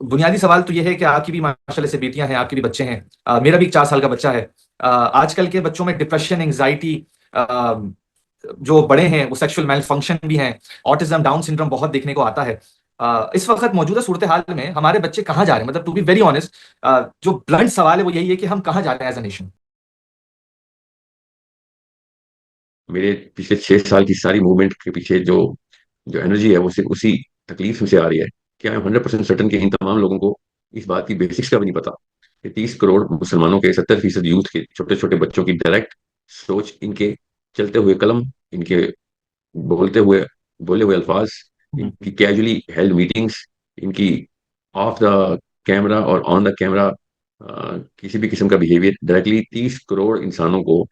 बुनियादी सवाल तो ये है कि आपकी भी माशाल्लाह से बेटियां हैं, आपके भी बच्चे हैं। मेरा भी एक 4 साल का बच्चा है। आजकल के बच्चों में डिप्रेशन, एंग्जाइटी, जो बड़े हैं वो सेक्सुअल मेल फंक्शन भी हैं, ऑटिज्म, डाउन सिंड्रोम बहुत देखने को आता है। इस वक्त मौजूदा सूरत हाल में हमारे बच्चे कहाँ जा रहे हैं? मतलब टू बी वेरी ऑनेस्ट, जो ब्लंट सवाल है वो यही है कि हम कहाँ जा रहे हैं एज अ नेशन। मेरे पिछले 6 साल की सारी मूवमेंट के पीछे जो जो एनर्जी है वो सिर्फ उसी तकलीफ में से आ रही है कि आई एम 100% सर्टन कि इन तमाम लोगों को इस बात की बेसिक्स का भी नहीं पता कि 30 करोड़ मुसलमानों के 70% यूथ के छोटे छोटे बच्चों की डायरेक्ट सोच, इनके चलते हुए कलम, इनके बोलते हुए बोले हुए अल्फाज, इनकी कैजुअली हेल्ड मीटिंग्स, इनकी ऑफ द कैमरा और ऑन द कैमरा किसी भी किस्म का बिहेवियर डायरेक्टली 30 करोड़ इंसानों को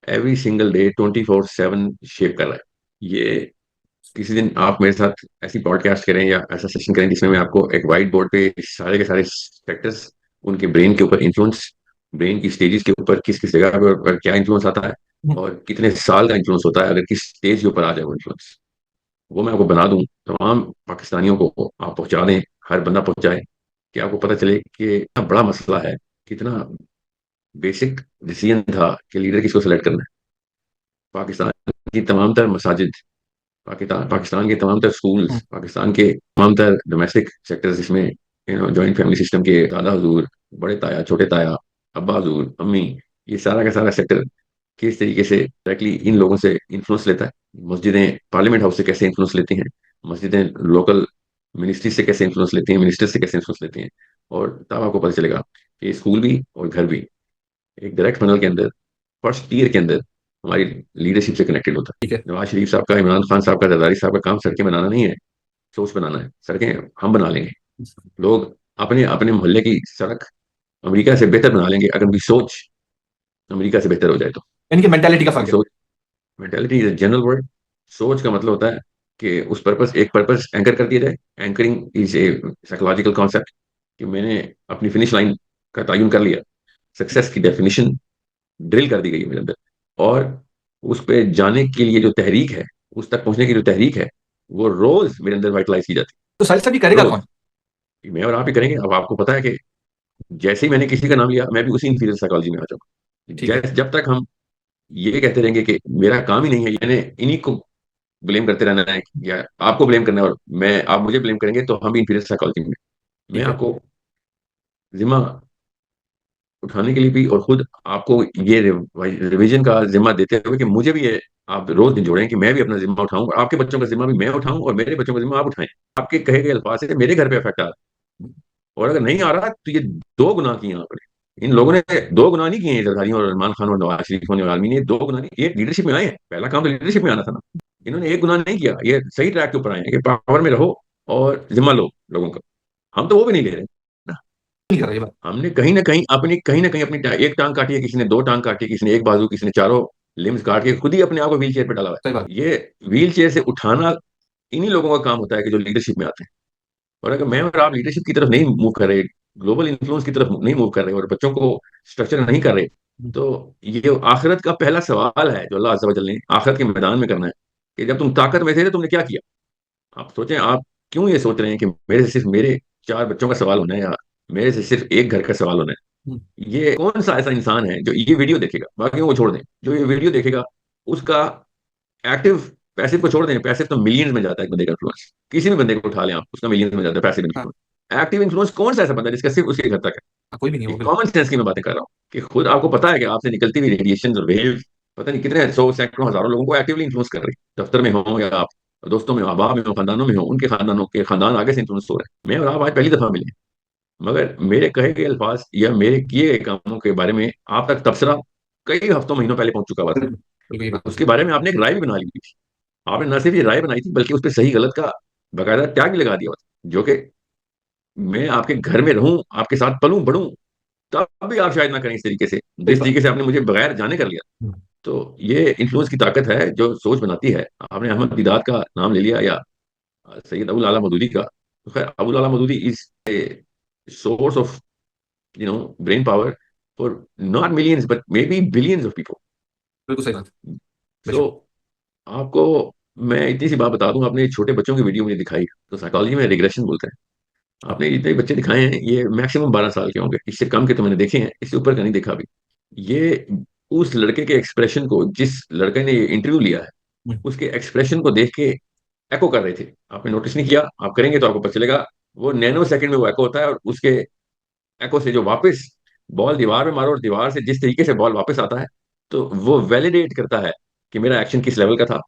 एवरी सिंगल डे 24/7 शेप कर रहा है। ये किसी दिन आप मेरे साथ ऐसी पॉडकास्ट करें या ऐसा सेशन करें जिसमें मैं आपको एक वाइट बोर्ड पे सारे के सारे सेक्टर्स, उनके ब्रेन के ऊपर इन्फ्लुएंस, ब्रेन की स्टेजेस के ऊपर किस किस जगह पर क्या इन्फ्लुएंस आता है और कितने साल का इन्फ्लुएंस होता है, अगर किस स्टेज के ऊपर आ जाए वो इन्फ्लुएंस, वो मैं आपको बना दूं, तमाम पाकिस्तानियों को आप पहुंचा दें, हर बंदा पहुंचाए, कि आपको पता चले कि कितना बड़ा मसला है, कितना बेसिक डिसीजन था कि लीडर किसको सेलेक्ट करना है। पाकिस्तान की तमाम तर मसाजिद, पाकिस्तान पाकिस्तान के तमाम तर स्कूल्स, पाकिस्तान के तमाम तर डोमेस्टिक सेक्टर्स जिसमें जॉइंट फैमिली सिस्टम के दादा हजूर, बड़े ताया, छोटे ताया, अब्बा हजूर, अम्मी, ये सारा का सारा सेक्टर किस तरीके से डायरेक्टली इन लोगों से इन्फ्लुएंस लेता है। मस्जिदें पार्लियामेंट हाउस से कैसे इन्फ्लुएंस लेती हैं, मस्जिदें लोकल मिनिस्ट्री से कैसे इन्फ्लुएंस लेती हैं, मिनिस्टर से कैसे इन्फ्लुएंस लेती हैं, और तब आपको पता चलेगा कि स्कूल भी और घर भी एक डायरेक्ट फनल के अंदर, फर्स्ट ईयर के अंदर हमारी लीडरशिप से कनेक्टेड होता ठीक है। है। नवाज शरीफ साहब का, इमरान खान साहब का, जरदारी साहब का काम सड़कें बनाना नहीं है, सोच बनाना है। सड़कें हम बना लेंगे, लोग अपने अपने मोहल्ले की सड़क अमेरिका से बेहतर बना लेंगे अगर उनकी सोच अमेरिका से बेहतर हो जाए तो। इनकी मेंटेलिटी का उनकी फर्क है। सोच, मेंटेलिटी इज जनरल वर्ड। सोच का मतलब होता है कि उस पर्पस, एक पर्पस एंकर कर दिया जाए। Anchoring is a psychological concept कि मैंने अपनी फिनिश लाइन का तयन कर लिया, सक्सेस की डेफिनेशन ड्रिल कर दी गई है मेरे अंदर, और उस पे जाने के लिए जो तहरीक है, उस तक पहुंचने की जो तहरीक है, वो रोज मेरे अंदर वाइटलाइज की जाती तो साहिल साहब ये है, करेगा रोज। कौन? मैं और आप ही करेंगे। अब आपको पता है कि जैसे ही मैंने किसी का नाम लिया, मैं भी उसी इंफीरियर साइकोलॉजी में आ जाऊंगा। ठीक है। जब तक हम ये कहते रहेंगे कि मेरा काम ही नहीं है, यानी इन्हीं को ब्लेम करते रहना है या आपको ब्लेम करना है, और मैं आप मुझे ब्लेम करेंगे, तो हम भी इंफीरियर साइकोलॉजी में। मैं ठीक है। आपको जिम्मा उठाने के लिए भी, और खुद आपको ये रिवीजन का जिम्मा देते हुए कि मुझे भी ये आप रोज जोड़ें कि मैं भी अपना जिम्मा उठाऊं, और आपके बच्चों का जिम्मा भी मैं उठाऊं, और मेरे बच्चों का जिम्मा आप उठाएं। आपके कहे गए अल्फाज से मेरे घर पे इफेक्ट आ रहा है, और अगर नहीं आ रहा तो ये दो गुनाह किए यहाँ पर। इन लोगों ने दो गुनाह नहीं किए हैं, जरदारी और इमरान खान और नवाज शरीफ और आलमी ने दो गुनाह नहीं, एक लीडरशिप में आए हैं, पहला काम तो लीडरशिप में आना था ना। इन्होंने एक गुनाह नहीं किया, ये सही ट्रैक के ऊपर आए हैं कि पावर में रहो और जिम्मा लो लोगों का। हम तो वो भी नहीं ले रहे ना। नहीं कर रहा ये बात। हमने कहीं ना कहीं अपनी एक टांग काटी है, किसी ने दो टांग काटी है, किसी ने एक बाजू, किसी ने चारों लिम्स काट के खुद ही अपने आप को व्हील चेयर पे डाला हुआ सही बात। है। ये व्हील चेयर से उठाना इन्हीं लोगों का काम होता है कि जो लीडरशिप में आते हैं। और अगर मैं और आप लीडरशिप की तरफ नहीं मूव कर रहे, ग्लोबल इन्फ्लुएंस की तरफ नहीं मूव कर रहे, और बच्चों को स्ट्रक्चर नहीं कर रहे, तो ये आखिरत का पहला सवाल है जो अल्लाह अज़्ज़ा वजल ने आखिरत के मैदान में करना है, कि जब तुम ताकत में थे तो तुमने क्या किया। आप सोचें, आप क्यों ये सोच रहे हैं कि मेरे से सिर्फ मेरे 4 बच्चों का सवाल होना है, या मेरे से सिर्फ एक घर का सवाल होना है। ये कौन सा ऐसा इंसान है जो ये वीडियो देखेगा, बाकी वो छोड़ दें, जो ये वीडियो देखेगा उसका एक्टिव, पैसिव को छोड़ दें, पैसिव तो मिलियंस में जाता है एक बंदे का इन्फ्लुएंस, किसी भी बंदे को उठा लें आप, उसका मिलियंस में जाता है पैसिव हाँ। इन्फ्लुएंस। एक्टिव इन्फ्लुएंस कौन सा ऐसा बंदा है जिसका सिर्फ उसके घर तक है। कोई भी नहीं ये वो बिल्कुल। कॉमन सेंस की मैं बातें कर रहा हूँ कि खुद आपको पता है कि आपसे निकलती हुई रेडिएशन और वेव पता नहीं कितने सौ सैकड़ों हजारों लोगों को एक्टिवली इन्फ्लुएंस कर रही है, दफ्तर में हो या आप दोस्तों में हो, अहबाब में हो, खानदानों में हो, उनके खानदानों के खानदान आगे से इन्फ्लुएंस हो रहे हैं। मैं और आप आज पहली दफा मिले, मगर मेरे कहे गए अल्फाज या मेरे किए गए कामों के बारे में आप तक तबसरा कई हफ्तों महीनों पहले पहुंच चुका हुआ था। बिल्कुल बिल्कुल, ये बात तो उसके सही। बारे में आपने एक राय भी बना ली थी। आपने न सिर्फ ये राय बनाई थी, बल्कि उस पर सही गलत का बकायदा टैग भी लगा दिया हुआ था, जो कि मैं आपके घर में रहूं, आपके साथ पलूं बढ़ूं, तब भी आप शायद ना करें इस तरीके से, सही जिस बात। तरीके से आपने मुझे बगैर जाने कर लिया। तो ये इन्फ्लुएंस की ताकत है जो सोच बनाती है। आपने अहमद दीदात का नाम ले लिया, या सैयद अबुल आला मदूदी का, तो खैर अबुल आला Maududi is a source of brain power for not millions but may be billions of people. बिल्कुल सही बात। सो बेशक। आपको मैं इतनी सी बात बता दूं, आपने छोटे बच्चों की वीडियो मुझे दिखाई, तो साइकोलॉजी में रिग्रेशन बोलते हैं। आपने जितने बच्चे दिखाए हैं ये मैक्सिमम 12 साल के होंगे, इससे कम के तो मैंने देखे हैं, इससे ऊपर का नहीं देखा अभी। ये उस लड़के के एक्सप्रेशन को, जिस लड़के ने ये इंटरव्यू लिया है, हम्म, उसके एक्सप्रेशन को देख के एको कर रहे थे। आपने नोटिस नहीं किया? आप करेंगे तो आपको पता चलेगा। वो नैनो सेकंड में वो एको होता है, और उसके एको से जो वापस बॉल दीवार में मारो, और दीवार से जिस तरीके से बॉल वापस आता है, तो वो वैलिडेट करता है कि मेरा एक्शन किस लेवल का था,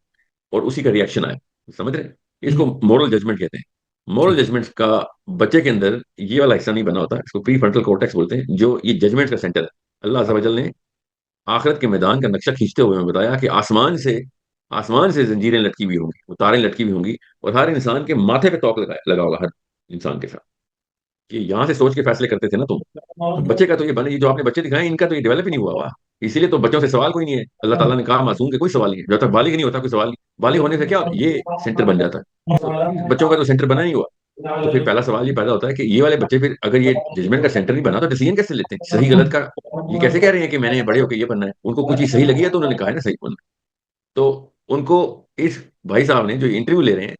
और उसी का रिएक्शन आया। समझ रहे हैं? इसको हम्म, मोरल जजमेंट कहते हैं। मोरल ठीक। जजमेंट का बच्चे के अंदर ये वाला हिस्सा नहीं बना होता, इसको प्री फ्रंटल कॉर्टेक्स बोलते हैं, जो ये जजमेंट का सेंटर है। अल्लाह अज़्ज़ा वजल ने आखिरत के मैदान का नक्शा खींचते हुए हमें बताया कि आसमान से जंजीरें लटकी हुई होंगी, वो तारें लटकी हुई होंगी, और हर इंसान के माथे पे तोक लगा होगा, हर इंसान के साथ, कि यहाँ से सोच के फैसले करते थे ना तुम। तो बच्चे का तो ये बने, ये जो आपने बच्चे दिखाए इनका तो ये डेवलप ही नहीं हुआ हुआ। इसीलिए तो बच्चों से सवाल कोई नहीं है। अल्लाह ताला ने कहा मासूम के कोई सवाल नहीं है, जब तक बालिग नहीं होता कोई सवाल नहीं। बालिग होने से क्या ये सेंटर बन जाता है। तो इन बच्चों का तो सेंटर बना नहीं हुआ। तो फिर पहला सवाल ये पैदा होता है कि ये वाले बच्चे फिर अगर ये जजमेंट का सेंटर नहीं बना तो डिसीजन कैसे लेते हैं, सही गलत का? ये कैसे कह रहे हैं कि मैंने बड़े होकर ये बनना है? उनको कुछ चीज सही लगी है तो उन्होंने कहा है ना सही बनना है। तो उनको इस भाई साहब ने जो इंटरव्यू ले रहे हैं,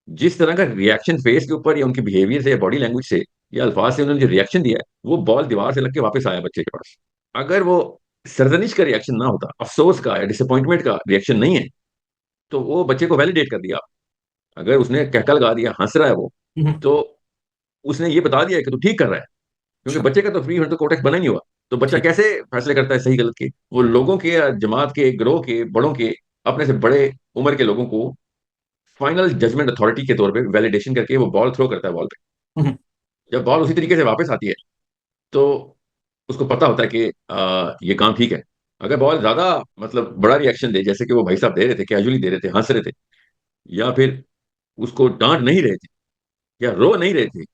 जिस तरह का रिएक्शन फेस के ऊपर या उनके बिहेवियर से या बॉडी लैंग्वेज से या अल्फाज से उन्होंने जो रिएक्शन दिया है, वो बॉल दीवार से लग के वापस आया बच्चे के पास। अगर वो सरजनिश का रिएक्शन ना होता, अफसोस का या डिसअपॉइंटमेंट का रिएक्शन नहीं है, तो वो बच्चे को वैलिडेट कर दिया। अगर उसने कहका लगा दिया, हंस रहा है वो, हम्म, तो उसने ये बता दिया कि तू ठीक कर रहा है। क्योंकि अच्छा। बच्चे का तो फ्री फ्रंटल कॉर्टेक्स बना ही नहीं हुआ। तो बच्चा ठीक। कैसे फैसले करता है सही गलत के? वो लोगों के या जमात के, ग्रोह के, बड़ों के, अपने से बड़े उम्र के लोगों को फाइनल जजमेंट अथॉरिटी के तौर पे वैलिडेशन करके वो बॉल थ्रो करता है बॉल पे। हम्म, जब बॉल उसी तरीके से वापस आती है, तो उसको पता होता है कि ये काम ठीक है। अगर बॉल ज्यादा मतलब बड़ा रिएक्शन दे, जैसे कि वो भाई साहब दे रहे थे, कैजुअली दे रहे थे, हंस रहे थे, या फिर उसको डांट नहीं रहे थे, या रो नहीं रहे थे,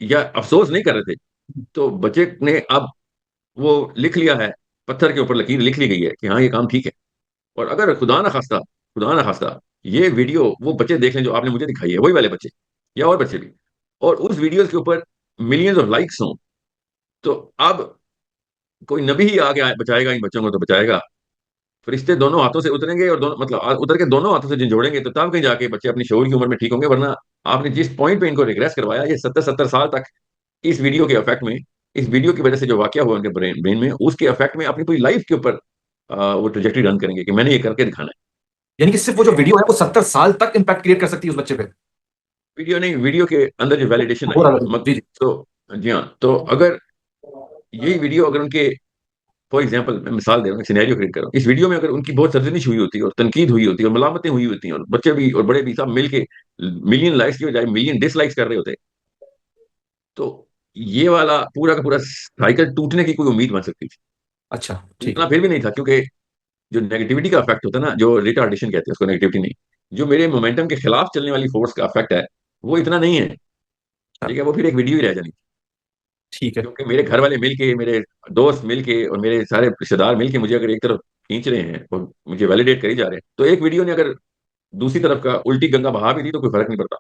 या अफसोस नहीं कर रहे थे, तो बच्चे ने अब वो लिख लिया है, पत्थर के ऊपर लकीर लिख ली गई है कि हाँ ये काम ठीक है। और अगर खुदा ना खास्ता ये वीडियो वो बच्चे देख लें जो आपने मुझे दिखाई है, वही वाले बच्चे या और बच्चे भी, और उस वीडियोस के ऊपर मिलियंस ऑफ लाइक्स हों, तो अब कोई नबी ही आगे बचाएगा इन बच्चों को, तो बचाएगा। फरिश्ते दोनों हाथों से उतरेंगे, और दोनों मतलब उतर के दोनों हाथों से झंझोड़ेंगे, तो तब कहीं जाके बच्चे अपनी शऊर की उम्र में ठीक होंगे। वरना आपने जिस पॉइंट पे इनको रिग्रेस करवाया, ये 70-70 साल तक इस वीडियो के इफेक्ट में, इस वीडियो की वजह से जो वाकया हुआ उनके ब्रेन ब्रेन में, उसके इफेक्ट में अपनी पूरी लाइफ के ऊपर वो ट्रेजेक्टरी रन करेंगे कि मैंने ये करके दिखाना है। यानी कि सिर्फ वो जो वीडियो है वो 70 साल तक इम्पैक्ट क्रिएट कर सकती है उस बच्चे पे। वीडियो नहीं, वीडियो के अंदर जो वैलिडेशन आई और है, अलग जी जी। तो जी हाँ, तो अगर यही वीडियो अगर उनके, फॉर एग्जाम्पल मैं मिसाल दे रहा हूँ, सिनेरियो क्रिएट कर रहा हूँ, इस वीडियो में अगर उनकी बहुत सर्जनिश हुई होती है, और तनकीद हुई होती है, और मलामतें हुई होती हैं, और बच्चे भी और बड़े भी सब मिलके मिलियन लाइक्स की बजाय मिलियन डिसलाइक्स कर रहे होते, तो ये वाला पूरा का पूरा साइकिल टूटने की कोई उम्मीद बन सकती थी। अच्छा ठीक टूटना है। फिर भी नहीं था, क्योंकि जो नेगेटिविटी का इफेक्ट होता है ना, जो रिटार्डेशन कहते हैं उसको, नेगेटिविटी नहीं, जो मेरे मोमेंटम के खिलाफ चलने वाली फोर्स का इफेक्ट है, वो इतना नहीं है। अच्छा, ठीक है, वो फिर एक वीडियो ही रह जानी। ठीक है। क्योंकि मेरे घर वाले मिलके, मेरे दोस्त मिलके, और मेरे सारे रिश्तेदार मिलके मुझे अगर एक तरफ खींच रहे हैं और मुझे वैलिडेट करी जा रहे हैं, तो एक वीडियो ने अगर दूसरी तरफ का उल्टी गंगा बहा भी दी तो कोई फर्क नहीं पड़ता।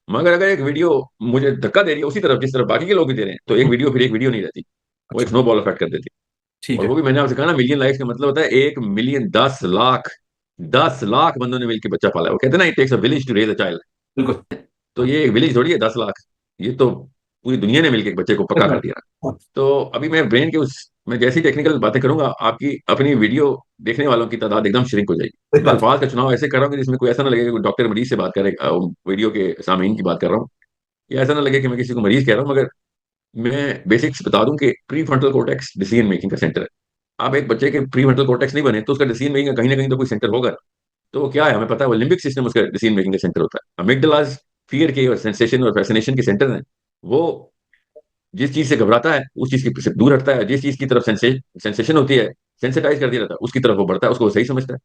मगर अगर एक वीडियो मुझे धक्का दे रही है उसी तरफ जिस तरफ बाकी के लोग भी दे रहे हैं, तो एक हम्म, वीडियो फिर एक वीडियो नहीं रहती, वो एक अच्छा स्नोबॉल इफेक्ट कर देती है। ठीक और वो है। भी मैंने आपसे कहा ना, मिलियन लाइक्स का मतलब होता है 1 मिलियन, 10 लाख, 10 लाख बंदों ने मिलकर बच्चा पाला है। वो कहते हैं ना, it takes a village to raise a child. बिल्कुल। तो ये एक विलेज थोड़ी है 10 लाख, ये तो पूरी दुनिया ने मिलकर एक बच्चे को पक्का कर बिल्कुल। दिया। तो अभी मैं ब्रेन के उस, मैं जैसी टेक्निकल बातें करूंगा, आपकी अपनी वीडियो देखने वालों की तादाद एकदम श्रिंक हो जाएगी। सही मैं बात। अल्फाज का चुनाव ऐसे कर रहा हूँ कि जिसमें कोई ऐसा ना लगे कि कोई डॉक्टर मरीज से बात करे, वीडियो के सामीन की बात कर रहा हूँ, या ऐसा ना लगे कि मैं किसी को मरीज कह रहा हूँ। मगर मैं बेसिक्स बता दूं कि pre frontal cortex decision making का सेंटर है। आप एक बच्चे के प्री फ्रंटल कॉर्टेक्स नहीं बने तो उसका डिसीजन मेकिंग का कहीं ना कहीं तो कोई सेंटर होगा। तो वो क्या है हमें पता है, वो लिम्बिक सिस्टम उसका डिसीजन मेकिंग का सेंटर होता है। अमिगडालाज फियर के और सेंसेशन और फैसिनेशन के सेंटर हैं। वो जिस चीज से घबराता है उस चीज की से दूर हटता है, जिस चीज की तरफ सेंसेशन होती है, सेंसिटाइज कर दिया जाता है, उसकी तरफ वो बढ़ता है, उसको वो सही समझता है।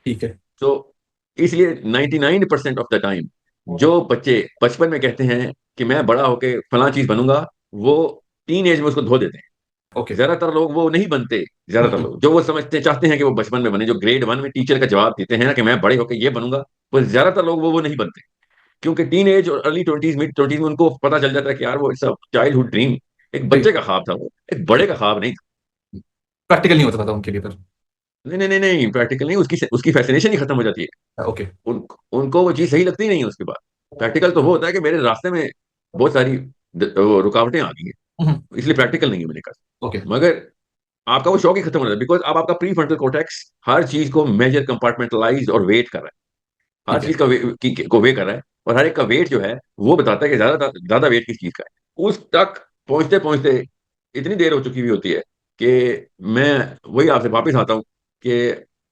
ठीक है। तो इसलिए 99% ऑफ द टाइम जो बच्चे बचपन में कहते हैं कि मैं बड़ा होके फला चीज बनूंगा, वो टीन एज में उसको धो देते हैं। ओके। ज्यादातर लोग वो नहीं बनते। ज्यादातर लोग जो वो समझते चाहते हैं कि वो बचपन में बने, जो ग्रेड 1 में टीचर का जवाब देते हैं ना कि मैं बड़े होके ये बनूंगा, वो ज्यादातर लोग वो नहीं बनते। क्योंकि टीन एज और अर्ली ट्वेंटीज, मिड ट्वेंटीज में उनको पता चल जाता है कि यार वो सब चाइल्डहुड ड्रीम एक सही। बच्चे का ख्वाब था, वो एक बड़े का ख्वाब नहीं था। प्रैक्टिकल नहीं होता था उनके लिए फिर। नहीं नहीं नहीं नहीं, प्रैक्टिकल नहीं, उसकी उसकी फैसिनेशन ही खत्म हो जाती है। ओके। उनको वो चीज सही लगती ही नहीं है उसके बाद। प्रैक्टिकल तो वो होता है कि मेरे रास्ते में बहुत सारी वो रुकावटें आ गई हैं, हम्म, इसलिए प्रैक्टिकल नहीं है मैंने कहा। ओके। मगर आपका वो शौक ही खत्म हो जाता है, बिकॉज अब आपका प्री फ्रंटल कॉर्टेक्स हर चीज को मेजर, कंपार्टमेंटलाइज और वेट कर रहा है, हर ठीक है। चीज का को वे कर रहा है, और हर एक का वेट जो है वो बताता है कि ज्यादा ज्यादा वेट किस चीज का है। उस तक पहुंचते पहुंचते इतनी देर हो चुकी हुई होती है कि मैं वही आपसे वापस आता हूँ कि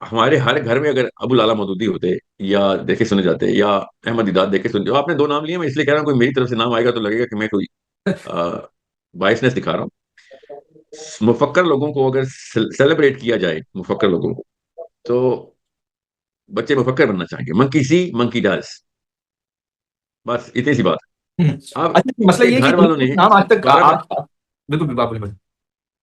हमारे हर घर में अगर अबू लाला मौदूदी होते, या देखे सुने जाते, या अहमद दिदात देखे सुने, जो आपने दो नाम लिए, मैं इसलिए कह रहा हूँ, कोई मेरी तरफ से नाम आएगा तो लगेगा कि मैं कोई बाइसनेस दिखा रहा हूँ। मुफक्कर लोगों को अगर सेलिब्रेट किया जाए, मुफक्कर लोगों को, तो बच्चे मुफक्कर बनना चाहेंगे, मंकी सी मंकी डज, बस इतनी सी बात। हम्म। अब अच्छा, मसला इनके ये है कि घर वालों इनके ने नाम आज तक बारह बार, बिल्कुल बिल्कुल, आप बोलिए, बोलिए।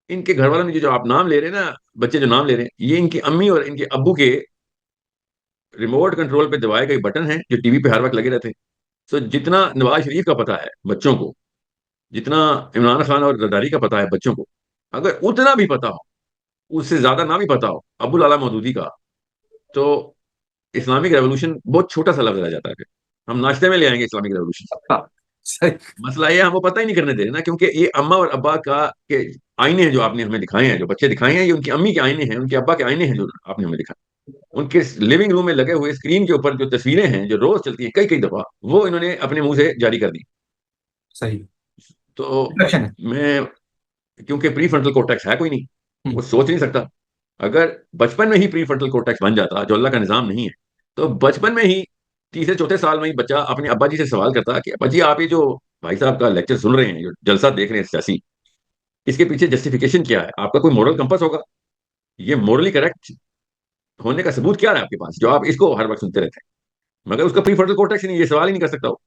इनके घर वालों ने जो आप नाम ले रहे हैं ना, बच्चे जो नाम ले रहे हैं, ये इनकी अम्मी और इनके अब्बू के रिमोट कंट्रोल पे दबाए गए बटन हैं जो टीवी पे हर वक्त लगे रहते हैं। सो जितना नवाज शरीफ का पता है बच्चों को, जितना इमरान खान और जरदारी का पता है बच्चों को, अगर उतना भी पता हो, उससे ज्यादा ना भी पता हो अबुल आला मौदूदी का, तो इस्लामिक रेवोल्यूशन बहुत छोटा सा लफ्ज रह जाता है। फिर हम नाश्ते में ले आएंगे इस्लामिक रेवोल्यूशन। हाँ, सही। मसला ये हमको पता ही नहीं करने दे रहे ना, क्योंकि ये अम्मा और अब्बा का के आईने हैं जो आपने हमें दिखाए हैं, जो बच्चे दिखाए हैं, ये उनकी अम्मी के आईने हैं, उनके अब्बा के आईने हैं जो आपने हमें दिखाए। उनके लिविंग रूम में लगे हुए स्क्रीन के ऊपर जो तस्वीरें हैं जो रोज चलती हैं कई कई दफा, वो इन्होंने अपने मुंह से जारी कर दी। सही। तो डिस्ट्रक्शन है। मैं, क्योंकि प्री फ्रंटल कोर्टेक्स है कोई नहीं, वो हम्म, सोच नहीं सकता। अगर बचपन में ही प्री फ्रंटल कोर्टेक्स बन जाता, जो अल्लाह का निजाम नहीं है, तो बचपन में ही तीसरे चौथे साल में ही बच्चा अपने अब्बा जी से सवाल करता कि अब्बा जी, आप ये जो भाई साहब का लेक्चर सुन रहे हैं, जो जलसा देख रहे हैं सियासी, इसके पीछे जस्टिफिकेशन क्या है? आपका कोई मॉरल कंपास होगा? ये मॉरली करेक्ट होने का सबूत क्या है आपके पास, जो आप इसको हर वक्त सुनते रहते हैं? मगर उसका प्री फ्रंटल कोर्टेक्स नहीं, ये सवाल ही नहीं कर सकता वो।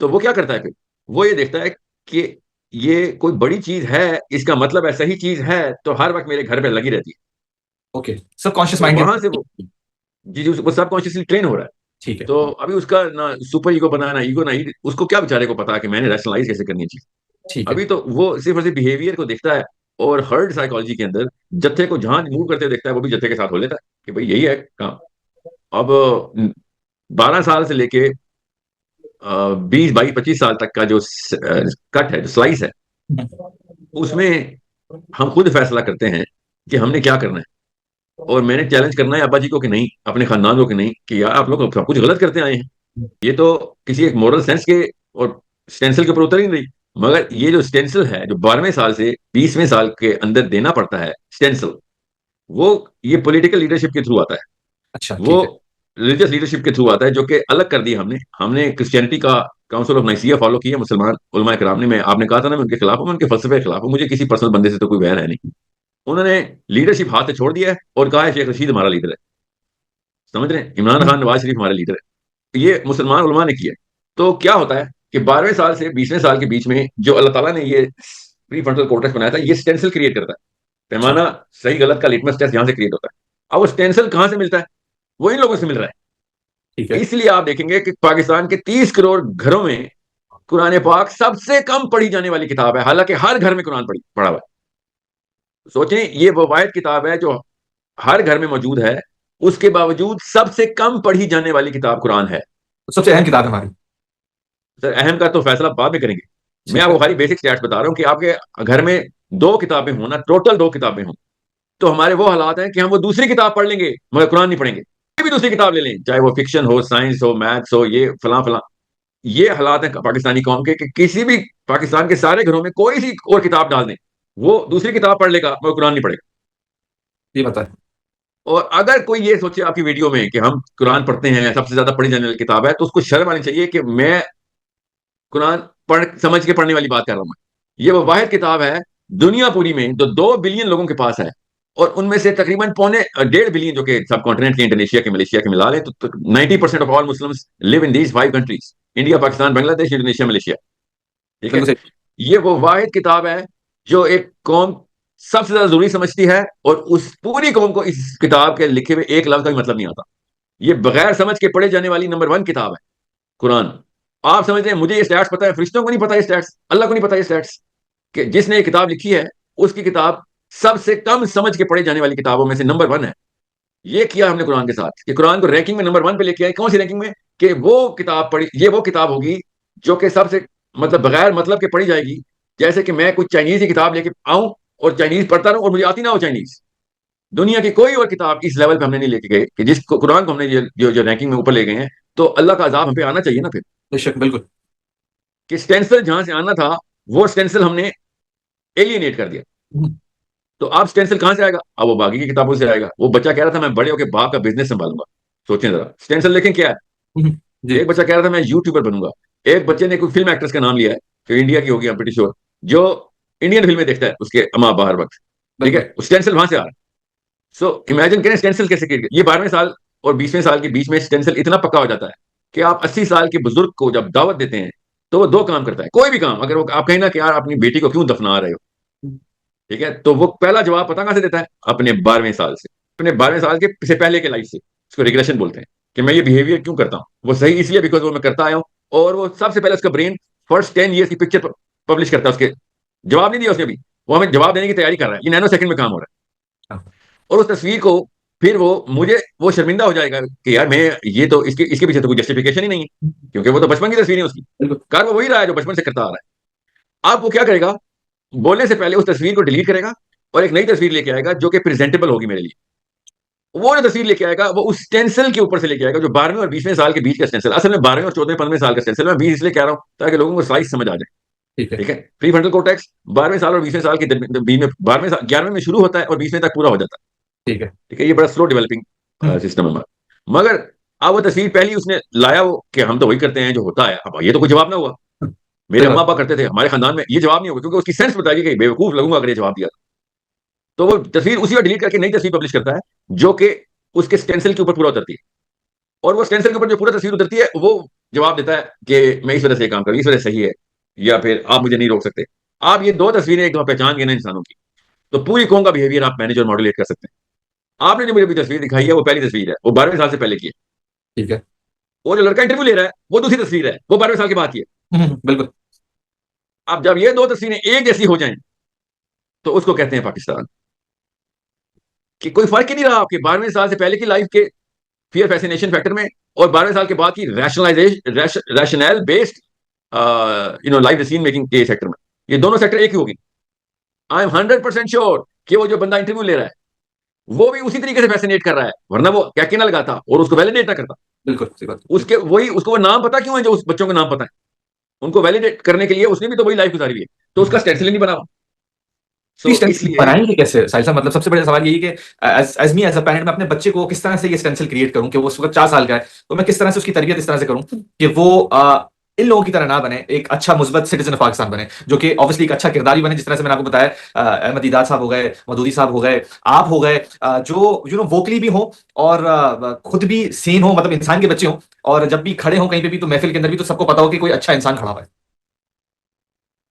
तो वो क्या करता है फिर? वो ये देखता है कि ये कोई बड़ी चीज है, इसका मतलब है सही चीज है, तो हर वक्त मेरे घर पे लगी रहती है। ओके, सबकॉन्शियस तो माइंड वहां से के। वो, जी जी, वो सबकॉन्शियसली ट्रेन हो रहा है। ठीक है। तो अभी उसका ना सुपर ईगो बना, ना ईगो, ना उसको क्या बेचारे को पता है कि मैंने रैशनलाइज कैसे करनी है चीज। ठीक है। अभी तो वो सिर्फ और सिर्फ बिहेवियर को देखता है, और हर्ड साइकोलॉजी के अंदर जत्थे को जहां मूव करते हुए देखता है, वो भी जत्थे के साथ हो लेता है कि भाई यही है काम। अब 12 साल से लेके 20 22 25 साल तक का जो कट है, जो स्लाइस है, हम्म, उसमें हम खुद फैसला करते हैं कि हमने क्या करना है। और मैंने चैलेंज करना है अब्बा जी को कि नहीं, अपने खानदान को कि नहीं, कि यार आप लोग सब कुछ गलत करते आए हैं। ये तो किसी एक मोरल सेंस के और स्टेंसिल के ऊपर उतर ही नहीं रही। मगर ये जो स्टेंसिल है, जो 12वें साल से 20वें साल के अंदर देना पड़ता है स्टेंसिल, वो ये पॉलिटिकल लीडरशिप के थ्रू आता है, अच्छा, वो ठीक है। रिलीजियस लीडरशिप के थ्रू आता है, जो कि अलग कर दिया हमने। हमने क्रिश्चियनिटी का काउंसिल ऑफ नाइसिया फॉलो किया, मुसलमान उलमा कराम ने, मैं आपने कहा था ना मैं उनके खिलाफ हूं, मैं उनके फलसफे के खिलाफ हूं, मुझे किसी पर्सनल बंदे से तो कोई वैर है नहीं। उन्होंने लीडरशिप हाथ से छोड़ दिया है और कहा है शेख रशीद हमारा लीडर है। समझ रहे हैं? इमरान हम्म, खान, नवाज शरीफ हमारे लीडर है। ये मुसलमान उलमा ने किया है। तो क्या होता है कि 12वें साल से 20वें साल के बीच में जो अल्लाह ताला ने ये प्री फ्रंटल कोर्टेक्स बनाया था, ये स्टेंसिल क्रिएट करता है। ठीक। पैमाना सही गलत का लिटमस टेस्ट यहां से क्रिएट होता है। अब वो स्टेंसिल कहां से मिलता है? वो इन लोगों से मिल रहा है। ठीक है। इसलिए आप देखेंगे कि पाकिस्तान के 30 करोड़ घरों में कुरान पाक सबसे कम पढ़ी जाने वाली किताब है, हालांकि हर घर में कुरान पढ़ा हुआ है। सोचें, ये वो वाहिद किताब है जो हर घर में मौजूद है, उसके बावजूद सबसे कम पढ़ी जाने वाली किताब कुरान है। तो सबसे अहम किताब है हमारी। सर, अहम का तो फैसला बाद में करेंगे। मैं ठीक है। आपको खाली बेसिक स्टैट्स बता रहा हूँ कि आपके घर में दो किताबें हों ना, टोटल दो किताबें हों, तो हमारे वो हालात हैं कि हम वो दूसरी किताब पढ़ लेंगे मगर कुरान नहीं पढ़ेंगे। कोई भी दूसरी किताब ले लें, चाहे वो फिक्शन हो, साइंस हो, मैथ्स हो, ये फला फला, ये हालात हैं पाकिस्तानी कौम के कि किसी भी पाकिस्तान के सारे घरों में कोई सी और किताब डाल दें, वो दूसरी किताब पढ़ लेगा मगर कुरान नहीं पढ़ेगा। ये बताए। और अगर कोई ये सोचे आपकी वीडियो में कि हम कुरान पढ़ते हैं, सबसे ज्यादा पढ़ी जाने वाली किताब है, तो उसको शर्म आनी चाहिए कि मैं कुरान पढ़ समझ के पढ़ने वाली बात कर रहा हूं। ये वो वाहिद किताब है दुनिया पूरी में जो 2 बिलियन लोगों के पास है, और उनमें से तकरीबन पौने 1.5 बिलियन, जो कि सब कॉन्टिनेंट के, इंडोनेशिया के, मलेशिया के मिला लें, तो 90% of all Muslims live in these 5 countries: India, Pakistan, Bangladesh, Indonesia, Malaysia. ठीक बिल्कुल है? सही। ये वो वाहिद किताब है जो एक कौम सबसे ज्यादा जरूरी समझती है, और उस पूरी कौम को इस किताब के लिखे हुए एक लफ्ज का भी मतलब नहीं आता। ये बगैर समझ के पढ़े जाने वाली नंबर 1 किताब है कुरान। आप समझते हैं मुझे ये स्टैट्स पता है, फरिश्तों को नहीं पता ये स्टैट्स, अल्लाह को नहीं पता ये स्टैट्स, कि जिसने ये किताब लिखी है उसकी किताब सबसे कम समझ के पढ़े जाने वाली किताबों में से नंबर 1 है। ये किया हमने कुरान के साथ, कि कुरान को रैंकिंग में नंबर 1 पे लेके आए। कौन सी रैंकिंग में? कि वो किताब पढ़ी, ये वो किताब होगी जो कि सबसे मतलब बगैर मतलब के पढ़ी जाएगी। जैसे कि मैं कुछ चाइनीज की किताब लेके आऊं और चाइनीज पढ़ता रहूं और मुझे आती ना हो चाइनीज। दुनिया की कोई और किताब इस लेवल पे हमने नहीं लेके गए कि जिस कुरान को हमने जो रैंकिंग में ऊपर ले गए हैं। तो अल्लाह का अजाब हम पे आना चाहिए ना फिर। बेशक, बिल्कुल। कि स्टेंसिल जहां से आना था वो स्टेंसिल हमने एलियनेट कर दिया। हम्म, तो अब स्टेंसिल कहां से आएगा? अब वो बाकी की किताबों से आएगा। वो बच्चा कह रहा था मैं बड़े होकर बाप का बिजनेस संभालूंगा। सोचें जरा स्टेंसिल लेकिन क्या है। जी। एक बच्चा कह रहा था मैं यूट्यूबर बनूंगा। एक बच्चे ने कोई फिल्म एक्ट्रेस का नाम लिया है जो इंडिया की होगी, आई एम प्रीटी श्योर, जो इंडियन फिल्में देखता है उसके अमा बाहर वक्त। ठीक बिल्कुल। है, स्टेंसिल वहां से आ रहा है। सो इमेजिन करें स्टेंसिल कैसे क्रिएट, ये 12वें साल और 20वें साल के बीच में स्टेंसिल इतना पक्का हो जाता है कि आप 80 साल के बुजुर्ग को जब दावत देते हैं तो वो दो काम करता है। कोई भी काम, अगर वो आप कहें ना कि यार अपनी बेटी को क्यों दफना रहे हो, ठीक है, तो वो पहला जवाब पता कहां से देता है? अपने 12वें साल से, अपने 12वें साल के से पहले के लाइफ से। इसको रिग्रेशन बोलते हैं कि मैं ये बिहेवियर क्यों करता हूँ, वो सही इसलिए बिकॉज वो मैं करता आया हूँ। और वो सबसे पहले उसका ब्रेन फर्स्ट 10 ईयर्स की पिक्चर पब्लिश करता है। उसके जवाब नहीं दिया उसने अभी, वो हमें जवाब देने की तैयारी कर रहा है, ये नैनो सेकंड में काम हो रहा है। हाँ, और उस तस्वीर को फिर वो शर्मिंदा हो जाएगा कि यार मैं, ये तो इसके इसके पीछे तो कोई जस्टिफिकेशन ही नहीं है, क्योंकि वो तो बचपन की तस्वीर है उसकी। बिल्कुल। कार वो वही रहा है जो बचपन से करता आ रहा है। अब वो क्या करेगा? बोलने से पहले उस तस्वीर को डिलीट करेगा और एक नई तस्वीर लेके आएगा जो कि प्रेजेंटेबल होगी मेरे लिए। वो जो तस्वीर लेके आएगा वो उस स्टेंसिल के ऊपर से लेके आएगा जो 12वें और 20वें साल के बीच का स्टेंसिल। असल में 12वें और 14वें 15वें साल का स्टेंसिल, मैं 20 इसलिए कह रहा हूं ताकि लोगों को साइज समझ आ जाए। ठीक है। ठीक है, प्री फ्रंटल कोर्टेक्स 12वें साल और 20वें साल के बीच में, 12वें साल 11वें में शुरू होता है और 20वें तक पूरा हो जाता है। ठीक है। ठीक है, ये बड़ा स्लो डेवलपिंग हम्म, सिस्टम है हमारा। मगर अब वो तस्वीर पहली उसने लाया वो कि हम तो वही करते हैं जो होता है। अब ये तो कोई जवाब ना हुआ। मेरे सही अम्मा बात। अब्बा करते थे, हमारे खानदान में ये जवाब नहीं होगा, क्योंकि उसकी सेंस बताएगी कि बेवकूफ लगूंगा अगर ये जवाब दिया। तो वो तस्वीर उसी को डिलीट करके नई तस्वीर पब्लिश करता है जो कि उसके स्टेंसिल के ऊपर पूरा उतरती है। और वो स्टेंसिल के ऊपर जो पूरा तस्वीर उतरती है वो जवाब देता है कि मैं इस वजह से ये काम करूँ, इस वजह से सही है, या फिर आप मुझे नहीं रोक सकते। आप ये दो तस्वीरें एक दफा पहचान गए ना इंसानों की, तो पूरी कौम का बिहेवियर आप मैनेज और मॉड्यूलेट कर सकते हैं। आपने जो मुझे अभी तस्वीर दिखाई है वो पहली तस्वीर है, वो 12वें साल से पहले की है। ठीक है। वो जो लड़का इंटरव्यू ले रहा है वो दूसरी तस्वीर है, वो 12वें साल के बाद की है। बिल्कुल। अब जब ये दो तस्वीरें एक जैसी हो जाएं तो उसको कहते हैं पाकिस्तान। कि कोई फर्क ही नहीं रहा आपके 12वें साल से पहले की लाइफ के फियर फैसिनेशन फैक्टर में और 12वें साल के बाद की rationalization rational based life decision making के सेक्टर में। ये दोनों सेक्टर एक ही होगी। आई एम 100% श्योर कि वो जो बंदा इंटरव्यू ले रहा है वो भी उसी तरीके से फैसिनेट कर रहा है, वरना वो क्या ना लगाता और उसको वैलिडेट ना करता। बिल्कुल सही बात। उसके वही उसको वो नाम पता क्यों है जो उस बच्चों का नाम पता है? उनको वैलिडेट करने के लिए उसने भी तो वही लाइफ गुजारी हुई है, तो उसका स्टेंसिल नहीं बना। सो ये स्टेंसिल इसलिए बनाएंगे कैसे साहिल साहब? मतलब सबसे बड़ा सवाल यही कि as me as a parent मैं अपने बच्चे को किस तरह से ये स्टेंसिल क्रिएट करूं कि वो उस वक्त 4 साल का है, तो मैं किस तरह से उसकी तरबियत इस तरह से करूं कि वो इन लोगों की तरह ना बने, एक अच्छा मुस्बत सिटीजन ऑफ पाकिस्तान बने, जो कि ऑब्वियसली एक अच्छा किरदारी बने, जिस तरह से मैंने आपको बताया। अहमद दीदार साहब हो गए, मदूदी साहब हो गए, आप हो गए, जो वोकली भी हो और खुद भी सेन हो, मतलब इंसान के बच्चे हो, और जब भी खड़े हो कहीं पे भी तो महफिल के अंदर भी तो सबको पता हो कि कोई अच्छा इंसान खड़ा हुआ है।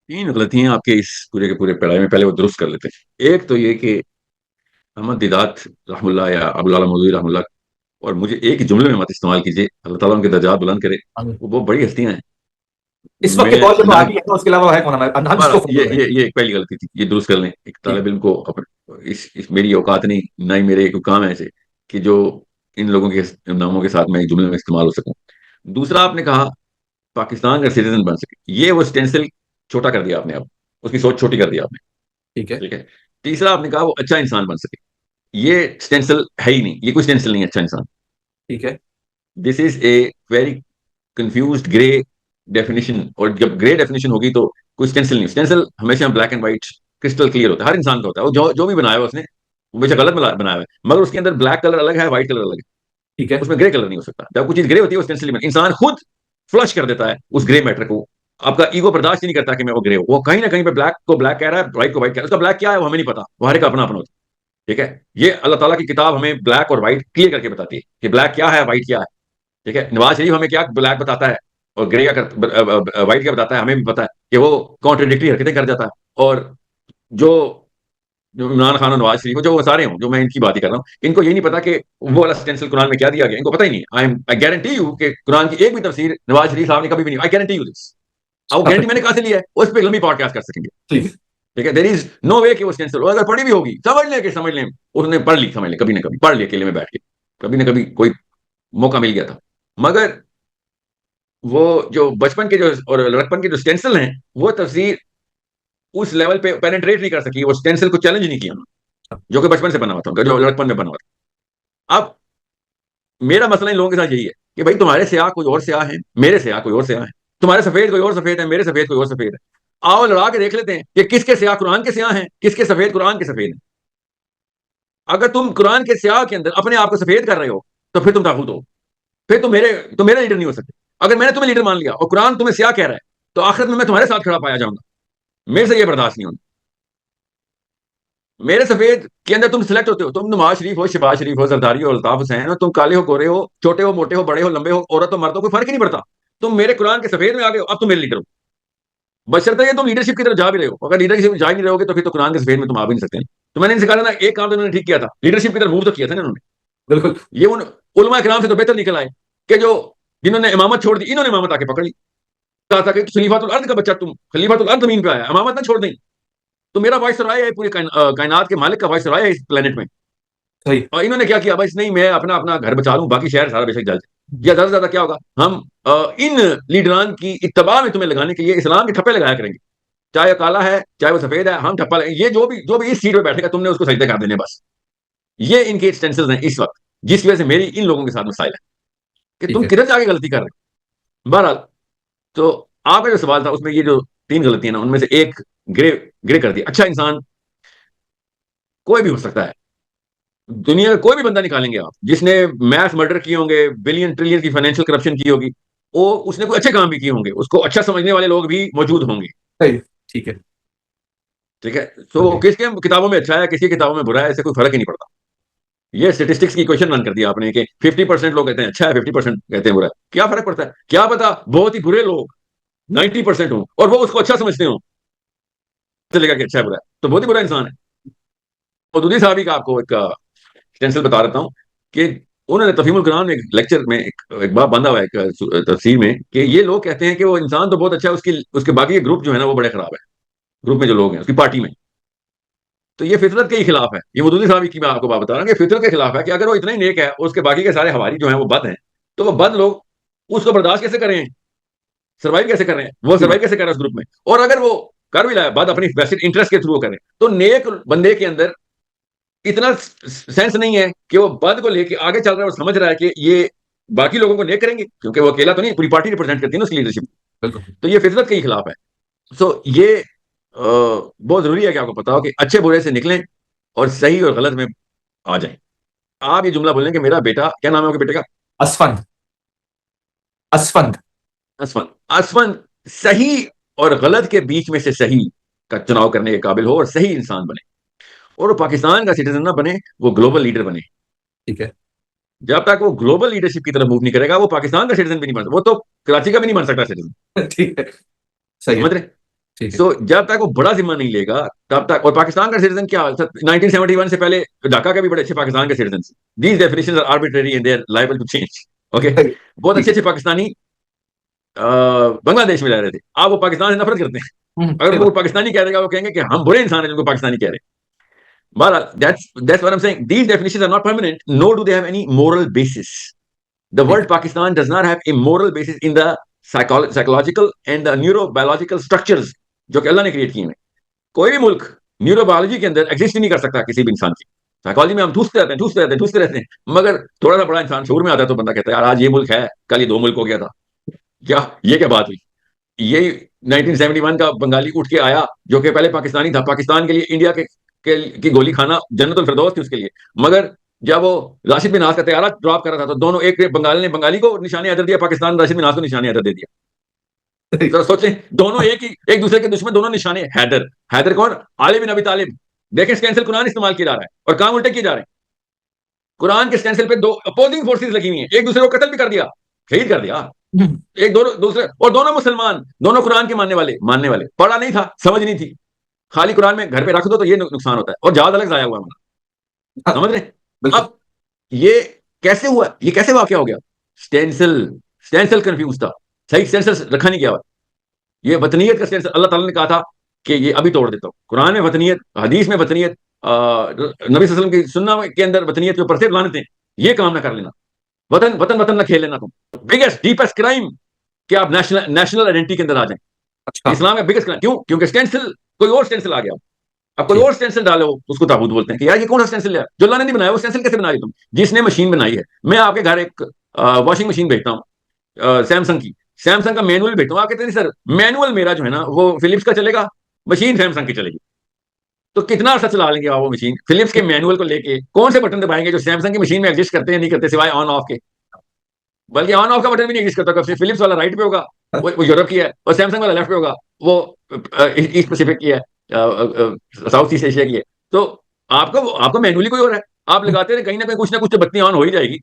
3 गलतियां आपके इस पूरे के पूरे पढ़ाई में, पहले वो दुरुस्त कर लेते हैं। एक तो ये कि अहमद दिदात रहमुल्लाह या अबुल आला मौदूदी रहमुल्लाह, और मुझे एक ही जुमले में मत इस्तेमाल कीजिए, अल्लाह ताला उनके दर्जात बुलंद करे। आमीन। वो बड़ी हस्तियां हैं। इस वक्त के मैं दौर पे तो ना, आप ही है, उसके अलावा है कौन? हम बस किसको फॉलो करें? ये एक पहली गलती थी, ये दुरुस्त कर लें। एक ठीक। तालिब इल्म को इस मेरी औकात नहीं, ना ही मेरे कोई काम है ऐसे कि जो इन लोगों के नामों के साथ मैं एक जुमले में इस्तेमाल हो सकूं। दूसरा, आपने कहा पाकिस्तान का सिटीजन बन सके, ये वो स्टेंसिल छोटा कर दिया आपने, अब उसकी सोच छोटी कर दिया आपने। ठीक है। ठीक है। तीसरा, आपने कहा वो अच्छा इंसान बन सके, ये स्टेंसिल है ही नहीं, ये कोई स्टेंसिल नहीं है अच्छा इंसान। ठीक है। This is a very confused grey definition, और जब ग्रे डेफिनेशन होगी तो कोई स्टेंसिल नहीं। स्टेंसिल हमेशा black and white crystal clear होता है, हर इंसान का होता है। वो जो भी बनाया है उसने, वो बेशक गलत बनाया है, मगर उसके अंदर ब्लैक कलर अलग है, व्हाइट कलर अलग है, ठीक है। उसमें ग्रे कलर नहीं हो सकता। जब कुछ चीज ग्रे होती है वो स्टेंसिल नहीं। इंसान खुद फ्लश कर देता है उस ग्रे मैटर को। आपका ईगो बर्दाश्त ही नहीं करता कि मैं वो ग्रे हूं। वो कहीं ना कहीं पे ब्लैक को ब्लैक कह रहा है, व्हाइट को व्हाइट कह रहा है। उसका ब्लैक क्या है वो हमें नहीं पता, वो हर एक अपना अपना होता है। ठीक है, ये अल्लाह ताला की किताब हमें ब्लैक और व्हाइट क्लियर करके बताती है कि ब्लैक क्या है, व्हाइट क्या है। ठीक है, नवाज शरीफ हमें क्या ब्लैक बताता है और ग्रे क्या व्हाइट क्या बताता है, हमें भी पता है कि वो कॉन्ट्रडिक्टरी हरकतें कर जाता है। और जो जो इमरान खान और नवाज शरीफ, जो वो सारे हों, जो मैं इनकी बात ही कर रहा हूँ, इनको ये नहीं पता कि वो वाला स्टेंसिल कुरान में क्या दिया गया, इनको पता ही नहीं। आई गारंटी यू कि कुरान की एक भी तफसीर नवाज शरीफ साहब ने कभी भी नहीं, आई गारंटी यू दिस। अब वो गारंटी मैंने कहा से लिया है, उस पर लंबी पॉडकास्ट कर सकेंगे। ठीक है। ठीक है, देर इज नो वे कि वो स्टेंसिल, और अगर पढ़ी भी होगी समझ लें उसने पढ़ ली, समझ लें कभी ना कभी पढ़ लिया अकेले में बैठ के, कभी ना कभी कोई मौका मिल गया था। मगर वो जो बचपन के जो और लड़कपन के जो स्टेंसिल हैं, वो तफसीर उस लेवल पे पेनिट्रेट नहीं कर सकी, वो स्टेंसिल को चैलेंज नहीं किया उन्होंने, जो कि बचपन से बना हुआ था उनका, जो लड़कपन में बना हुआ था। अब मेरा मसला इन लोगों के साथ यही है कि भाई तुम्हारे स्याह कोई और स्याह है, मेरे स्याह कोई और स्याह है, तुम्हारे सफेद कोई और सफेद है, मेरे सफेद कोई और सफेद है। आओ लड़ा के देख लेते हैं कि किसके स्याह कुरान के स्याह हैं, किसके सफेद कुरान के सफेद हैं। अगर तुम कुरान के स्याह के अंदर अपने आप को सफेद कर रहे हो, तो फिर तुम ताकूत हो, फिर तुम मेरे लीडर नहीं हो सकते। अगर मैंने तुम्हें लीडर मान लिया और कुरान तुम्हें स्याह कह रहा है, तो आखिरत में मैं तुम्हारे साथ खड़ा पाया जाऊंगा। मेरे से ये बर्दाश्त नहीं होगा। मेरे सफेद के अंदर तुम सिलेक्ट होते हो, तुम नवाज शरीफ हो, शहबाज शरीफ हो, जरदारी हो, अल्ताफ हुसैन हो, तुम काले हो, गोरे हो, छोटे हो, मोटे हो, बड़े हो, लंबे हो, औरत हो, मर्द हो, कोई फर्क ही नहीं पड़ता। तुम मेरे कुरान के सफेद में आ गए हो, अब तुम मेरे लीडर हो। बशर्ते ये तुम लीडरशिप की तरफ जा भी रहे हो। अगर लीडरशिप जा ही नहीं रहोगे, तो फिर तो कुरान के सफेद में तुम आ भी नहीं सकते। तो मैंने इनसे कहा था ना, एक काम तो इन्होंने ठीक किया था, लीडरशिप की तरफ मूव तो किया था ना इन्होंने। बिल्कुल। ये उन उलमा कराम से तो बेहतर निकल आए कि जो जिन्होंने इमामत छोड़ दी, इन्होंने इमामत आके पकड़ ली। कहा था कि खलीफातुल अर्द का बच्चा, तुम खलीफातुल अर्द जमीन पे आया, इमामत ना छोड़ दें। तो मेरा वॉइस है पूरी कायनात के मालिक का वॉइस है इस प्लेनेट में। सही। और इन्होंने क्या किया, बस नहीं मैं अपना अपना घर बचा लूं, बाकी शहर सारा बेशक जल जाए। या ज्यादा से ज्यादा क्या होगा, हम इन लीडरान की इत्तबा में तुम्हें लगाने के लिए इस्लाम के ठप्पे लगाया करेंगे। चाहे वो काला है, चाहे वो सफेद है, हम ठप्पा ये जो भी इस सीट पे बैठेगा, तुमने उसको सजदे कर देने बस। ये इनके स्टेंसिल्स हैं इस वक्त, जिस वजह से मेरी इन लोगों के साथ मसाइल है कि ठीक तुम है। किधर जाके गलती कर रहे हो। बहरहाल, तो आपका जो सवाल था उसमें ये जो तीन गलतियां ना, उनमें से एक ग्रे ग्रे कर दिया। अच्छा इंसान कोई भी हो सकता है, दुनिया में कोई भी बंदा निकालेंगे आप जिसने मैथ मर्डर किए होंगे, बिलियन ट्रिलियन की फाइनेंशियल करप्शन की होगी, वो उसने कोई अच्छे काम भी किए होंगे, उसको अच्छा समझने वाले लोग भी मौजूद होंगे। सही। ठीक है। ठीक है, तो ओके। किसके किताबों में अच्छा है, किसकी किताबों में बुरा है, इससे कोई फर्क ही नहीं पड़ता। ये स्टेटिस्टिक्स की क्वेश्चन रन कर दिया आपने कि 50% लोग कहते हैं अच्छा है, 50% कहते हैं बुरा है। क्या फर्क पड़ता है, क्या पता बहुत ही बुरे लोग 90% हो और वो उसको अच्छा समझते हो, चलेगा कि अच्छा है बुरा है, तो बहुत ही बुरा इंसान है। और दूसरी साहबी का आपको एक स्टेंसिल बता देता हूँ कि उन्होंने तफहीमुल कुरान में एक लेक्चर में एक बात बांधा हुआ है, एक तफसीर में, कि ये लोग कहते हैं कि वो इंसान तो बहुत अच्छा है, उसकी उसके बाकी के ग्रुप जो है ना वो बड़े खराब है। ग्रुप में जो लोग हैं उसकी पार्टी में, तो ये फितरत के ही खिलाफ है। ये मदूदी साहब की मैं आपको बात बता रहा हूँ कि फितरत के खिलाफ है कि अगर वो इतना ही नेक है और उसके बाकी के सारे हवारी जो है वो बद हैं, तो वो बद लोग उसको बर्दाश्त कैसे करें, सर्वाइव कैसे कर रहे हैं, वो सही सर्वाइव बात। कैसे कर रहे हैं उस ग्रुप में। और अगर वो कर भी रहा है बात अपनी वेस्टेड इंटरेस्ट के थ्रू करें, तो नेक बंदे के अंदर इतना सेंस नहीं है कि वो बद को लेके आगे चल रहा है और समझ रहा है कि ये बाकी लोगों को नेक करेंगे, क्योंकि वो अकेला तो नहीं, पूरी पार्टी रिप्रेजेंट करती है ना उसकी लीडरशिप। बिल्कुल। तो ये फितरत के ही खिलाफ है। सो ये बहुत जरूरी है कि आपको पता हो कि अच्छे बुरे से निकलें और सही और गलत में आ जाएं। आप ये जुमला बोलें कि मेरा बेटा, क्या नाम है आपके बेटे का? असफंद। असफंद। असफन। असफन सही और गलत के बीच में से सही का चुनाव करने के काबिल हो और सही इंसान बने, और वो पाकिस्तान का सिटीजन ना बने, वो ग्लोबल लीडर बने। ठीक है। जब तक वो ग्लोबल लीडरशिप की तरफ मूव नहीं करेगा, वो पाकिस्तान का सिटीजन भी नहीं बन सकता, वो तो कराची का भी नहीं बन सकता सिटीजन। ठीक है। सही है। समझ रहे? ठीक है। सो जब तक वो बड़ा जिम्मा नहीं लेगा, तब तक। और पाकिस्तान का सिटीजन क्या, 1971 से पहले ढाका के भी बड़े अच्छे पाकिस्तान के citizen. These definitions are arbitrary and they are liable to change. Okay, सही है। बहुत ठीक अच्छे है। अच्छे पाकिस्तानी बांग्लादेश में रह रहे थे, अब वो पाकिस्तान से नफरत करते हैं। अगर सही उनको बात। पाकिस्तानी कह देगा, वो कहेंगे कि हम बुरे इंसान हैं जिनको पाकिस्तानी कह रहे हैं। But that's what I'm saying. These definitions are not permanent, nor do they have any moral basis. The ठीक word Pakistan does not have a moral basis in the psychological and the neurobiological structures जो कि अल्लाह ने create किए हैं। कोई भी मुल्क neurobiology के अंदर एग्जिस्ट ही नहीं कर सकता किसी भी इंसान की। साइकोलॉजी में हम ठूसते रहते हैं, ठूसते रहते हैं, ठूसते रहते हैं, मगर थोड़ा सा बड़ा इंसान शूर में आता है तो बंदा कहता है यार आज ये मुल्क है, कल ये दो मुल्क हो गया था। क्या ये क्या बात हुई? ये 1971 का बंगाली उठ के आया जो कि पहले पाकिस्तानी था, पाकिस्तान के लिए इंडिया की गोली खाना जन्नतुल फिरदौस थी उसके लिए। मगर जब वो राशिद बिन नाज का तैयारा ड्रॉप कर रहा था, तो दोनों, एक बंगाल ने बंगाली को निशाने अदर दिया, पाकिस्तान राशिद बिन नाज को निशाने अदर दे दिया। है। तो सोचें, दोनों एक दूसरे के दुश्मन, दोनों निशाने। हैदर हैदर कौन? आली बिन अबी तालिब। देखें स्टेंसिल कुरान इस्तेमाल किया जा रहा है और काम उल्टे किए जा रहे हैं। कुरान के स्टेंसिल पे दो अपोजिंग फोर्सेस लगी हुई हैं, एक दूसरे को कत्ल भी कर दिया, शहीद कर दिया। एक दोनों दूसरे, और दोनों मुसलमान, दोनों कुरान के मानने वाले। पढ़ा नहीं था, समझ नहीं थी। खाली कुरान में घर पे रख दो तो ये नुकसान होता है, और जहाज अलग जाया हुआ है हमारा। हाँ, समझ रहे? बिल्कुल। अब ये कैसे हुआ, ये कैसे वाकया हो गया? स्टेंसिल स्टेंसिल कंफ्यूज था, सही स्टेंसिल रखा नहीं गया हुआ। ये वतनीयत का स्टेंसिल अल्लाह ताला ने कहा था कि ये अभी तोड़ देता हूं। कुरान में वतनीयत, हदीस में वतनीयत, नबी सल्लल्लाहु अलैहि वसल्लम की सुन्ना के अंदर वतनीयत के ऊपर से लानतें। ये काम ना कर लेना, वतन वतन वतन ना खेल लेना तुम। बिगेस्ट डीपेस्ट क्राइम कि आप नेशनल नेशनल आइडेंटिटी के अंदर आ जाएं। अच्छा। इस्लाम का बिगेस्ट क्यों? क्योंकि स्टेंसिल, कोई और स्टेंसिल आ गया, अब कोई ठीक। और स्टेंसिल डालो तो उसको ताबूत बोलते हैं कि यार ये कौन सा स्टेंसिल है जो अल्लाह ने नहीं बनाया, वो स्टेंसिल कैसे बनाई तुम? जिसने मशीन बनाई है। मैं आपके घर एक वॉशिंग मशीन भेजता हूँ सैमसंग की, सैमसंग का मैनुअल भेजता हूँ, आप कहते हैं सर मैनुअल मेरा जो है ना वो फिलिप्स का चलेगा, मशीन सैमसंग की चलेगी। तो कितना अर्सा चला लेंगे आप वो मशीन? फिलिप्स के मैनुअल को लेके कौन से बटन दबाएंगे जो सैमसंग की मशीन में एग्जिस्ट करते हैं नहीं करते, सिवाय ऑन ऑफ के? बल्कि ऑन ऑफ का बटन भी नहीं एग्जिस्ट करता, कब से फिलिप्स वाला राइट पे होगा, वो यूरोप की है, और सैमसंग वाला लेफ्ट पे होगा, वो ईस्ट पैसिफिक की है, साउथ ईस्ट एशिया की है। तो आपको आपको मैनुअली कोई और है, आप लगाते रहे, कहीं ना कुछ तो बत्ती ऑन हो ही जाएगी।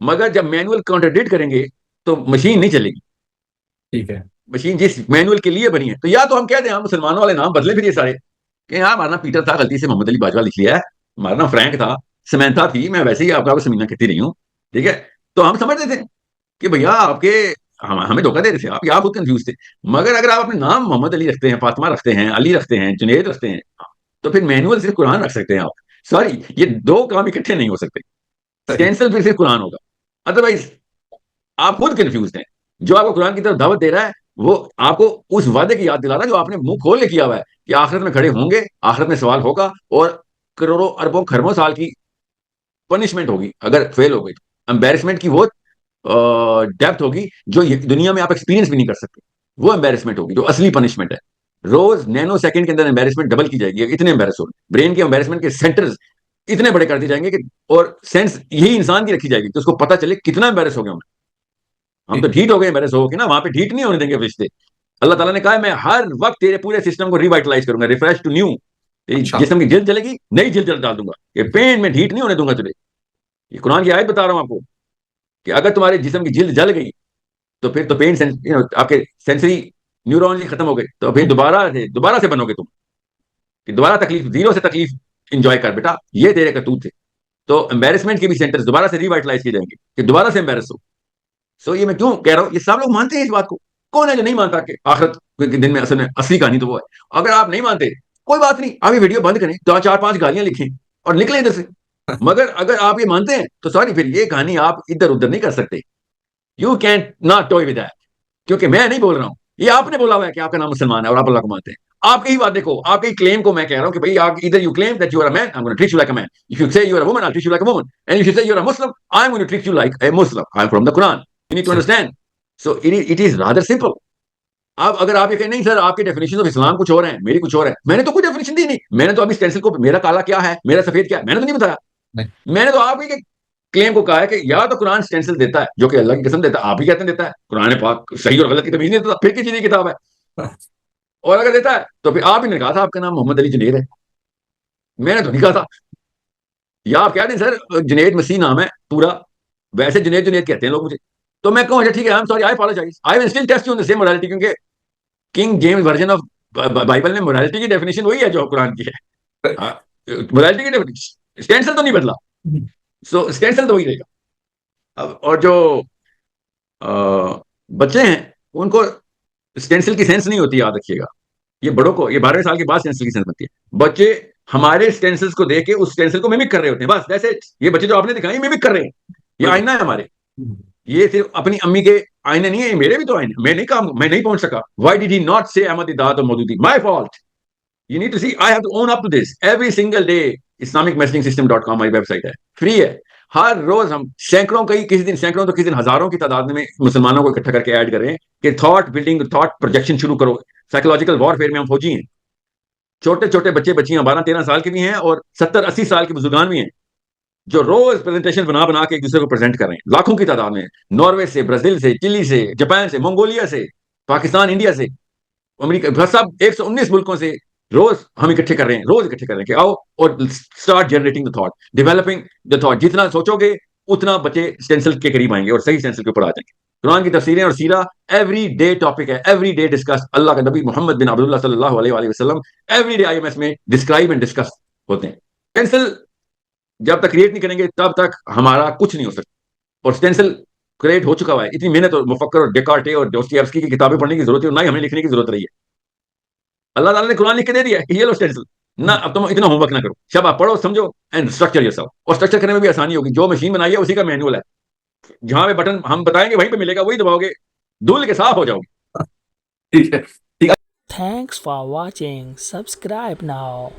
मगर जब मैनुअल कॉन्ट्रडिक्ट करेंगे तो मशीन नहीं चलेगी। ठीक है। मशीन जिस मैनुअल के लिए बनी है, तो या तो हम कहते हैं हम मुसलमानों वाले नाम बदले फिर ये सारे, कि हाँ हमारा नाम पीटर था, गलती से मोहम्मद अली बाजवा लिख लिया है, हमारा नाम फ्रैंक था, समैंथा थी, मैं वैसे ही आपका समीना कहती रही हूँ, ठीक है। तो हम समझते थे कि भैया आपके हमें धोखा दे रहे थे आप, या आप खुद कंफ्यूज थे। मगर अगर आप अपने नाम मोहम्मद अली रखते हैं, फातिमा रखते हैं, अली रखते हैं, जुनेद रखते हैं, तो फिर मैनुअल सिर्फ कुरान रख सकते हैं आप। सॉरी, ये दो काम इकट्ठे नहीं हो सकते। सही। स्टेंसिल फिर सिर्फ कुरान होगा, अदरवाइज आप खुद कंफ्यूज हैं। जो आपको कुरान की तरफ दावत दे रहा है वो आपको उस वादे की याद दिला रहा है जो आपने मुंह खोल के किया हुआ है कि आखिरत में खड़े होंगे, आखिरत में सवाल होगा, और करोड़ों अरबों खरबों साल की पनिशमेंट होगी अगर फेल हो गई तो। एम्बेरसमेंट की वो डेप्थ होगी जो दुनिया में आप एक्सपीरियंस भी नहीं कर सकते। वो एम्बेरसमेंट होगी जो असली पनिशमेंट है। रोज नैनो सेकंड के अंदर एम्बेरसमेंट डबल की जाएगी, इतने एम्बेरस हो ब्रेन के एम्बेरसमेंट के सेंटर्स इतने बड़े कर दिए जाएंगे कि, और सेंस यही इंसान की रखी जाएगी तो उसको पता चले कितना एम्बेरस हो गया। हम तो ठीक। ढीठ हो गए एम्बेरस हो के ना, वहां पे ढीठ नहीं होने देंगे रिश्ते। अल्लाह ताला ने कहा है मैं हर वक्त तेरे पूरे सिस्टम को रिवाइटलाइज करूंगा, रिफ्रेश टू न्यू। तेरी अच्छा। जिस्म की जल्द जलेगी, नई जल्द जल्द डाल दूंगा, ये पेन में ढीठ नहीं होने दूंगा तुझे। ये कुरान की आयत बता रहा हूं आपको कि अगर तुम्हारे जिस्म की जल्द जल गई तो फिर तो पेन आपके सेंसरी न्यूरॉन ही खत्म हो गए, तो फिर दोबारा से बनोगे तुम, कि दोबारा तकलीफ, जीरो से तकलीफ इंजॉय कर बेटा, ये तेरे करतूत थे। तो एम्बेरसमेंट के भी सेंटर्स दोबारा से रिवाइटलाइज किए जाएंगे कि दोबारा से एम्बेरस हो। सो ये मैं क्यों कह रहा हूँ, ये सब लोग मानते हैं इस बात को। कौन है जो नहीं मानता कि आखिरत के दिन में असल में असली कहानी तो वो है? अगर आप नहीं मानते कोई बात नहीं, आप ये वीडियो बंद करें, तो चार पांच गालियां लिखें और निकलें इधर से। मगर अगर आप ये मानते हैं तो सॉरी, फिर ये कहानी आप इधर उधर नहीं कर सकते। You can not toy with that, क्योंकि मैं नहीं बोल रहा हूं, ये आपने बोला हुआ है कि आपका नाम मुसलमान है और आप अल्लाह को मानते हैं। आपके ही वादे को, आपके ही क्लेम को मैं कह रहा हूं कि भाई आप इधर you claim that you are a man, I am gonna treat you like a man. If you say you are a woman, I will treat you like a woman, and if you say you are a Muslim, I am gonna treat you like a Muslim, I am from the Quran. You need to सही। Understand. So it is rather simple. आप अगर आप ये कहें नहीं sir आपकी definition of Islam कुछ और है, मेरी कुछ और है, मैंने तो कोई डेफिनेशन दी नहीं। मैंने तो अभी स्टेंसिल को मेरा काला क्या है, मेरा सफेद क्या है, मैंने तो नहीं बताया। नहीं। मैंने तो आप ही के क्लेम को कहा है कि या तो कुरान स्टेंसिल देता है जो कि अल्लाह की कसम देता है, आप ही कहते हैं देता है, कुरान पाक सही और गलत की तमीज नहीं देता, फिर किसी की किताब है? और अगर देता है तो फिर आप ही ने कहा था आपका नाम मोहम्मद अली जुनेद है, मैंने तो नहीं कहा था। या आप कह दें सर जुनेद मसीह नाम है पूरा, वैसे जुनेद जुनेद कहते हैं लोग मुझे, तो मैं कहूँ अच्छा ठीक है, I am sorry, I apologise, I will still test you on the same morality, क्योंकि King James version of Bible में मोरालिटी की डेफिनेशन वही है जो कुरान की है। मोरालिटी की डेफिनेशन स्टेंसिल तो नहीं बदला, सो स्टेंसिल तो वही रहेगा। अब और जो बच्चे हैं उनको स्टेंसिल की सेंस नहीं होती, याद रखिएगा। ये बड़ों को, ये 12वें साल के बाद स्टेंसिल की सेंस बनती है। बच्चे हमारे स्टेंसिल्स को देख के उस स्टेंसिल को मिमिक कर रहे होते हैं, बस जैसे ये बच्चे जो आपने दिखाए मिमिक कर रहे हैं। ये बिल्कुल। आईना है हमारे, ये सिर्फ अपनी अम्मी के आईने नहीं है, ये मेरे भी तो आईने। मैं नहीं काम, मैं नहीं पहुंच सका, व्हाई डिड ही नॉट से अहमद दाद और Maududi, my fault. You need to see, I have to own up to this every single day. islamicmessaging system.com हमारी वेबसाइट है, फ्री है। हर रोज हम सैकड़ों, कई किसी दिन सैकड़ों तो किसी दिन हजारों की तादाद में मुसलमानों को इकट्ठा करके ऐड कर रहे हैं कि थॉट बिल्डिंग, थॉट प्रोजेक्शन शुरू करो। साइकोलॉजिकल वॉरफेयर में हम फौजी हैं। छोटे छोटे बच्चे बच्चियां 12-13 साल के भी हैं और 70-80 साल के बुजुर्गान भी हैं, जो रोज प्रेजेंटेशन बना बना के एक दूसरे को प्रेजेंट कर रहे हैं, लाखों की तादाद में। नॉर्वे से, ब्राजील से, चिली से, जापान से, मंगोलिया से, पाकिस्तान, इंडिया से, अमेरिका, सब 119 मुल्कों से रोज हम इकट्ठे कर रहे हैं, रोज इकट्ठे कर रहे हैं कि आओ और start generating the thought, developing the thought. जितना सोचोगे उतना बच्चे स्टेंसिल के करीब आएंगे और सही स्टेंसिल के ऊपर आ जाएंगे। कुरान की तफसीरें और सीरा एवरी डे टॉपिक है, एवरी डे डिस्कस। अल्लाह के नबी मोहम्मद बिन अब्दुल्लाह सल्लल्लाहु अलैहि वसल्लम एवरी डे आईएमएस में डिस्क्राइब एंड डिस्कस होते हैं। स्टेंसिल जब तक क्रिएट नहीं करेंगे तब तक हमारा कुछ नहीं हो सकता। और स्टेंसिल क्रिएट हो चुका हुआ है, इतनी मेहनत और मुफक्कर और डेकार्टे और दोस्तोयेव्स्की की किताबें पढ़ने की जरूरत है, और ना ही हमें लिखने की जरूरत रही है। अल्लाह ताला ने कुरान लिख के दे दिया है कि ये लो स्टेंसिल ना, अब तुम इतना होमवर्क ना करो, सब आप पढ़ो समझो एंड स्ट्रक्चर योरसेल्फ। और स्ट्रक्चर करने में भी आसानी होगी, जो मशीन बनाई है उसी का मैनुअल है, जहां पे बटन हम बताएंगे वहीं पे मिलेगा, वही दबाओगे, धुल के साफ हो जाओगे। ठीक है, ठीक है। Thanks for watching. Subscribe now.